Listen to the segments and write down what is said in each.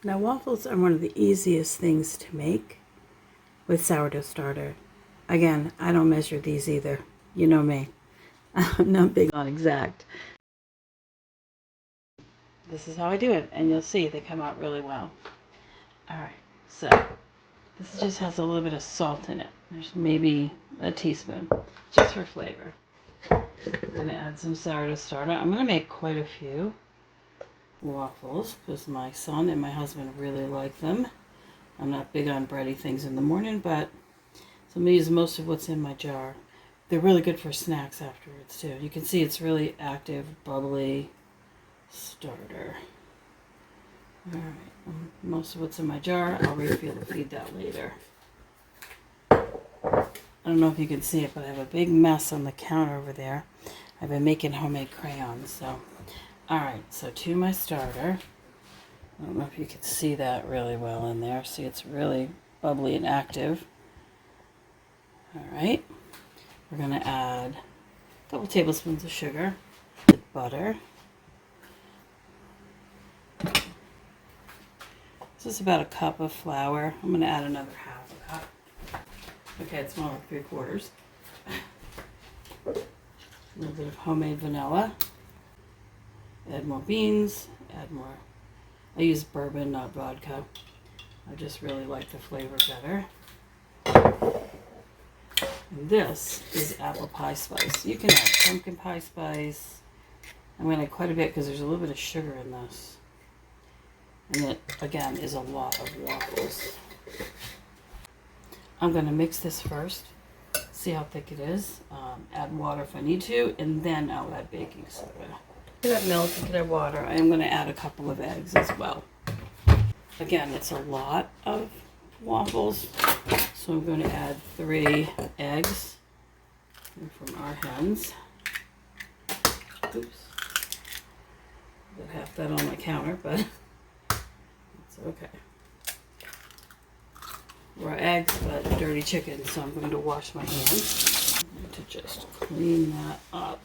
Now waffles are one of the easiest things to make with sourdough starter. Again, I don't measure these either. You know me. I'm not big on exact. This is how I do it, and you'll see they come out really well. Alright, so this just has a little bit of salt in it. There's maybe a teaspoon, just for flavor. I'm going to add some sourdough starter. I'm going to make quite a few waffles because my son and my husband really like them. I'm not big on bready things in the morning, but so I'm going to use most of what's in my jar. They're really good for snacks afterwards too. You can see it's really active, bubbly starter. Alright, most of what's in my jar, I'll refill to feed that later. I don't know if you can see it, but I have a big mess on the counter over there. I've been making homemade crayons, so. Alright, so to my starter. I don't know if you can see that really well in there. See, it's really bubbly and active. Alright, we're going to add a couple tablespoons of sugar, butter. This is about a cup of flour. I'm going to add another half a cup. Okay, it's more like 3/4. A little bit of homemade vanilla. Add more beans. Add more. I use bourbon, not vodka. I just really like the flavor better. And this is apple pie spice. You can add pumpkin pie spice. I'm going to add quite a bit because there's a little bit of sugar in this. And it, again, is a lot of waffles. I'm going to mix this first, see how thick it is, add water if I need to, and then I'll add baking soda. You can add milk, you can add water. I'm going to add a couple of eggs as well. Again, it's a lot of waffles, so I'm going to add 3 eggs from our hens. Oops. Got half that on my counter, but it's okay. Raw eggs, but dirty chicken, so I'm going to wash my hands. I'm going to just clean that up.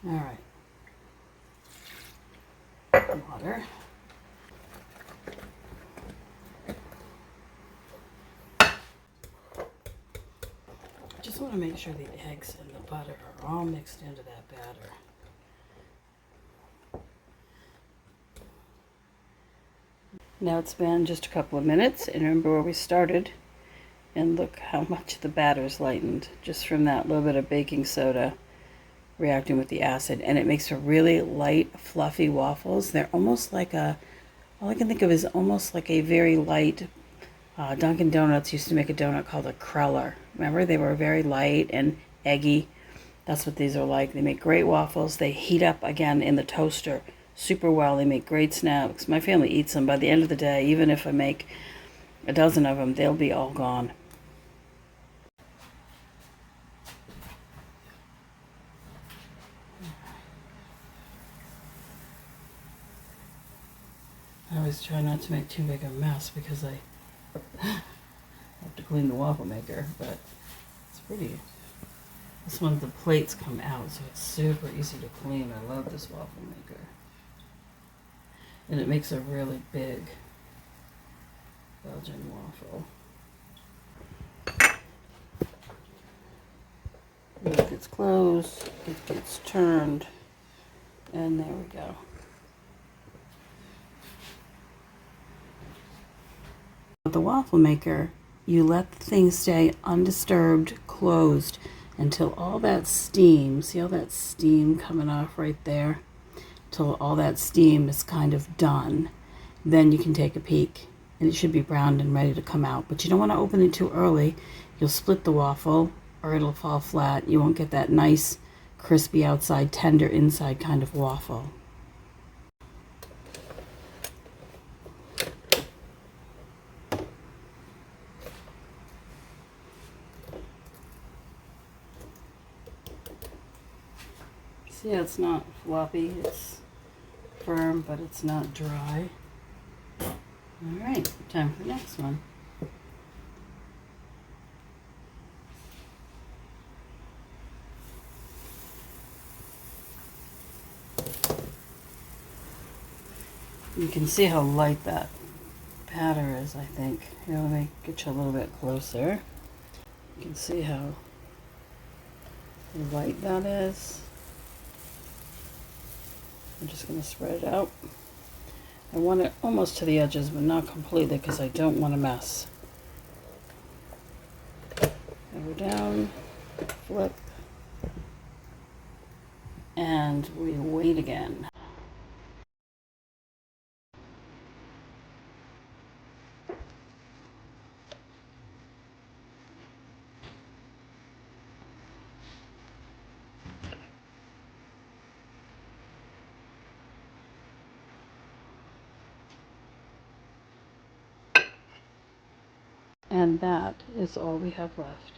Alright. Water. I just want to make sure the eggs and the butter are all mixed into that batter. Now it's been just a couple of minutes, and remember where we started, and look how much the batter's lightened just from that little bit of baking soda reacting with the acid, and it makes for really light, fluffy waffles. They're almost like all I can think of is almost like a very light, Dunkin' Donuts used to make a donut called a cruller. Remember, they were very light and eggy. That's what these are like. They make great waffles. They heat up again in the toaster super well. They make great snacks. My family eats them. By the end of the day, even if I make a dozen of them, they'll be all gone. I always try not to make too big a mess because I have to clean the waffle maker, but it's pretty. This one, the plates come out, so it's super easy to clean. I love this waffle maker. And it makes a really big Belgian waffle. It gets closed, it gets turned, and there we go. With the waffle maker, you let the thing stay undisturbed, closed, until all that steam, see all that steam coming off right there? Till all that steam is kind of done. Then you can take a peek, and it should be browned and ready to come out. But you don't want to open it too early. You'll split the waffle, or it'll fall flat. You won't get that nice, crispy outside, tender inside kind of waffle. See, it's not floppy. It's firm, but it's not dry. Alright, time for the next one. You can see how light that batter is, I think. Here, let me get you a little bit closer. You can see how light that is. I'm just going to spread it out. I want it almost to the edges, but not completely because I don't want to mess. Go down, flip, and we wait again. And that is all we have left.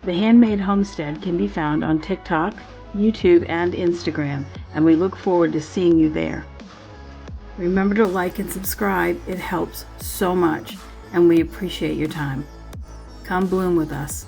The Handmade Homestead can be found on TikTok, YouTube, and Instagram, and we look forward to seeing you there. Remember to like and subscribe. It helps so much, and we appreciate your time. Come bloom with us.